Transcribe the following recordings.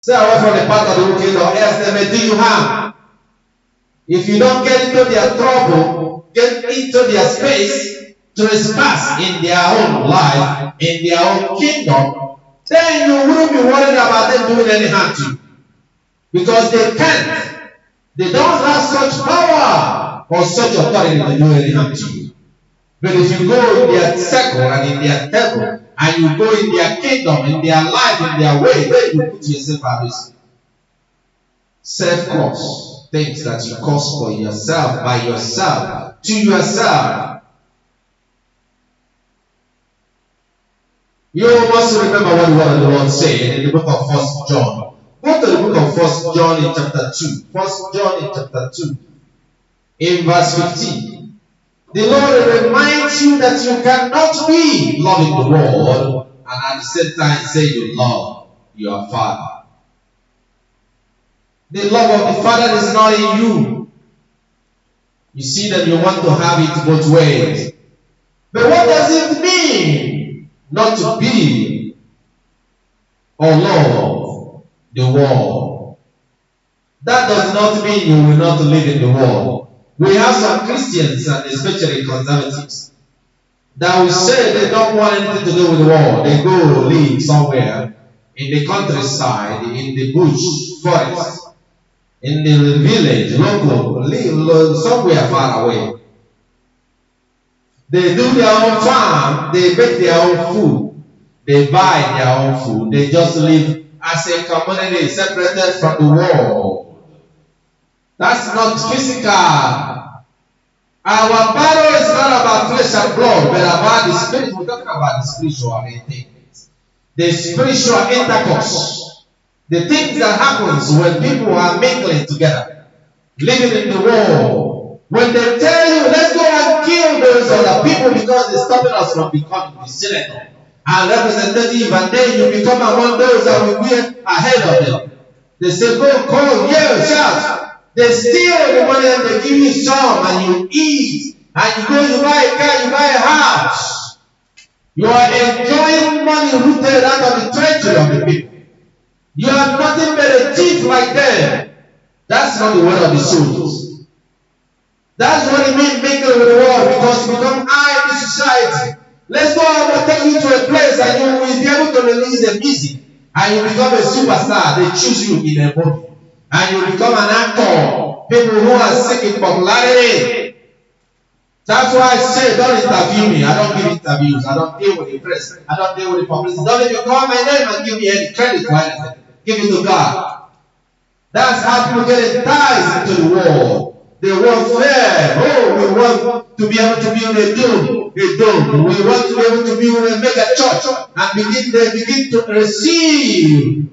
Stay away from the path of the wicked, or else they may do you harm. If you don't get into their trouble, get into their space, trespass in their own life, in their own kingdom, then you wouldn't be worried about them doing any harm to you. Because they can't. They don't have such power or such authority to do any harm to you. But if you go in their circle and in their table, and you go in their kingdom, in their life, in their way, then you put yourself at risk. Self-cause, things that you cause for yourself, by yourself, to yourself. You must remember what the word of the Lord said in the book of 1 John. Go to the book of 1 John in chapter 2. 1 John in chapter 2. In verse 15. The Lord reminds you that you cannot be loving the world and at the same time say you love your Father. The love of the Father is not in you. You see that you want to have it both ways. But what does it mean not to be or love the world? That does not mean you will not live in the world. We have some Christians, and especially conservatives, that will say they don't want anything to do with the world. They go live somewhere in the countryside, in the bush, forest, in the village, local, live somewhere far away. They do their own farm, they make their own food, they buy their own food, they just live as a community separated from the world. That's not physical. Our battle is not about flesh and blood, but about the spirit. We're talking about the spiritual things. The spiritual intercourse. The things that happens when people are mingling together, living in the world. When they tell you, let's go and kill those other people because they're stopping us from becoming the senator and representative, and then you become among those that will be ahead of them. They say, go, call, yell, shout. They steal the money and they give you some and you eat. And you go, you buy a car, you buy a house. You are enjoying money rooted out of the treasury of the people. You are nothing but a thief like them. That's not the word of the soldiers. That's what it means mingle with the world, because you become high in the society. Let's go and take you to a place and you will be able to release the music. And you become a superstar. They choose you in a movie. And you become an actor. People who are seeking popularity. That's why I say, don't interview me. I don't give interviews. I don't deal with the press. I don't deal with the publicity. Don't even call my name and give me any credit for anything. Give it to God. That's how people get enticed into the world. They want fair. Oh, we want to be able to build a dome. We want to be able to build a mega church. And they begin to receive.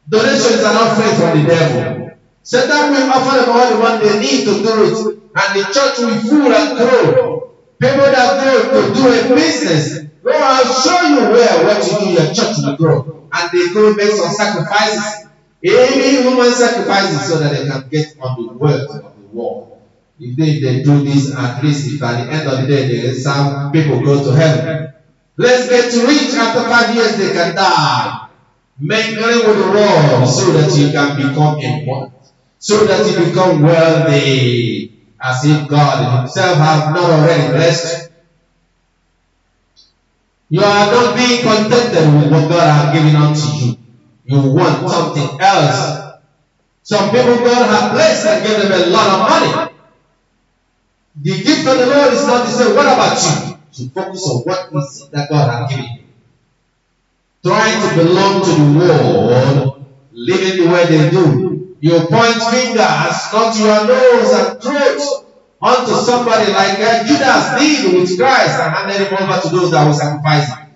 Donations are not free from the devil. Satan will offer them all the money they need to do it. And the church will full and grow. People that go to do a business, go, I'll show you what you do, your church will grow. And they go make some sacrifices. Even human sacrifices, so that they can get on the wealth of the world. If they do this, at least if at the end of the day, some people go to heaven. Let's get rich. After 5 years, they can die. Mingling with the world so that you can become important, so that you become wealthy, as if God himself has not already blessed you. You are not being contented with what God has given unto you. You want something else. Some people God has blessed and given them a lot of money. The gift of the Lord is not to say, what about you? To focus on what is it that God has given you. Trying to belong to the world, living the way they do. You point fingers, not your nose and throat, onto somebody like Judas did with Christ and handed him over to those that were sacrificing.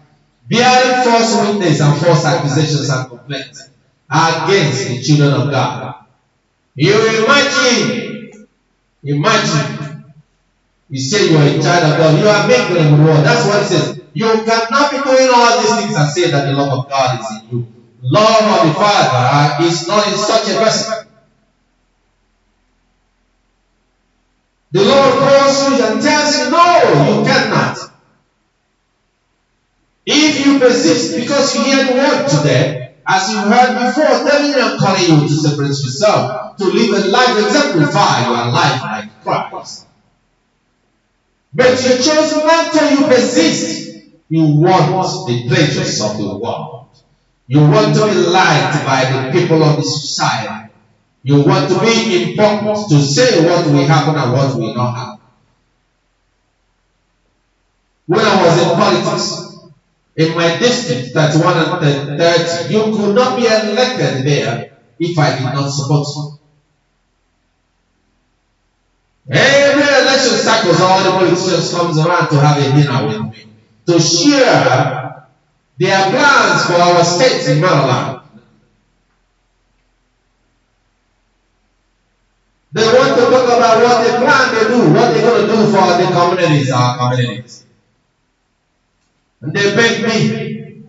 Bearing false witness and false accusations and complaints against the children of God. You imagine, you say you are a child of God, you are mingling with the world. That's what it says. You cannot be doing all these things and say that the love of God is in you. Love of the Father is not in such a person. The Lord calls you and tells you, no, you cannot. If you persist because you hear the word today, as you heard before, telling you and calling you to separate yourself, to live a life exemplify your life like Christ. But you chose not to, you persist. You want the pleasures of the world. You want to be liked by the people of the society. You want to be important, to say what will happen and what will not happen. When I was in politics, in my district, 31 and 30, you could not be elected there if I did not support you. Every election cycles, all the politicians comes around to have a dinner with me, to share their plans for our state in Maryland. They want to talk about what they plan to do, what they're going to do for the communities, our communities. And they beg me,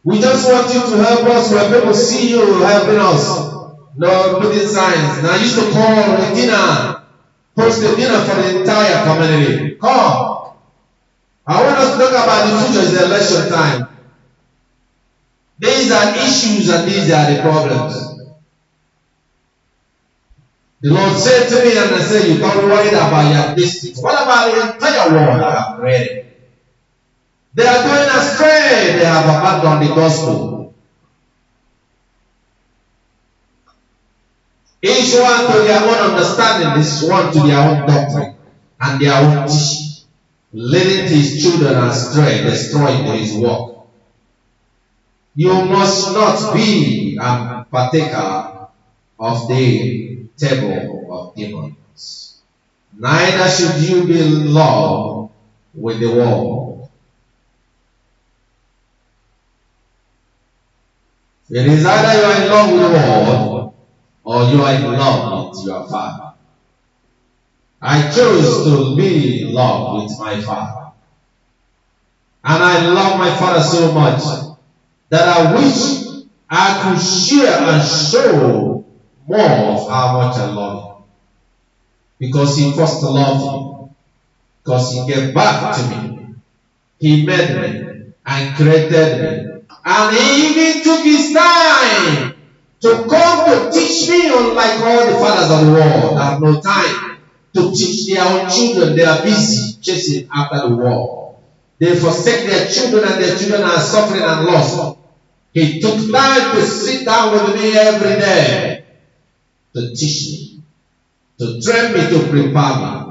we just want you to help us when people see you helping us. No, putting signs. Now I used to call a dinner, host a dinner for the entire community. Come. I want us to talk about the future. It's the election time. These are issues and these are the problems. The Lord said to me, and I said, you don't worry about your district. What about the entire world I have created? They are going astray. They have abandoned the gospel. Each one to their own understanding, this one to their own doctrine and their own teaching, leading his children astray, destroying his work. You must not be a partaker of the table of demons. Neither should you be in love with the world. It is either you are in love with the world or you are in love with your Father. I chose to be in love with my Father. And I love my Father so much that I wish I could share and show more of how much I love him. Because he first loved me. Because he gave back to me. He made me and created me. And he even took his time to come to teach me, unlike all the fathers of the world. They have no time to teach their own children. They are busy chasing after the world. They forsake their children and their children are suffering and lost. He took time to sit down with me every day to teach me, to train me, to prepare me.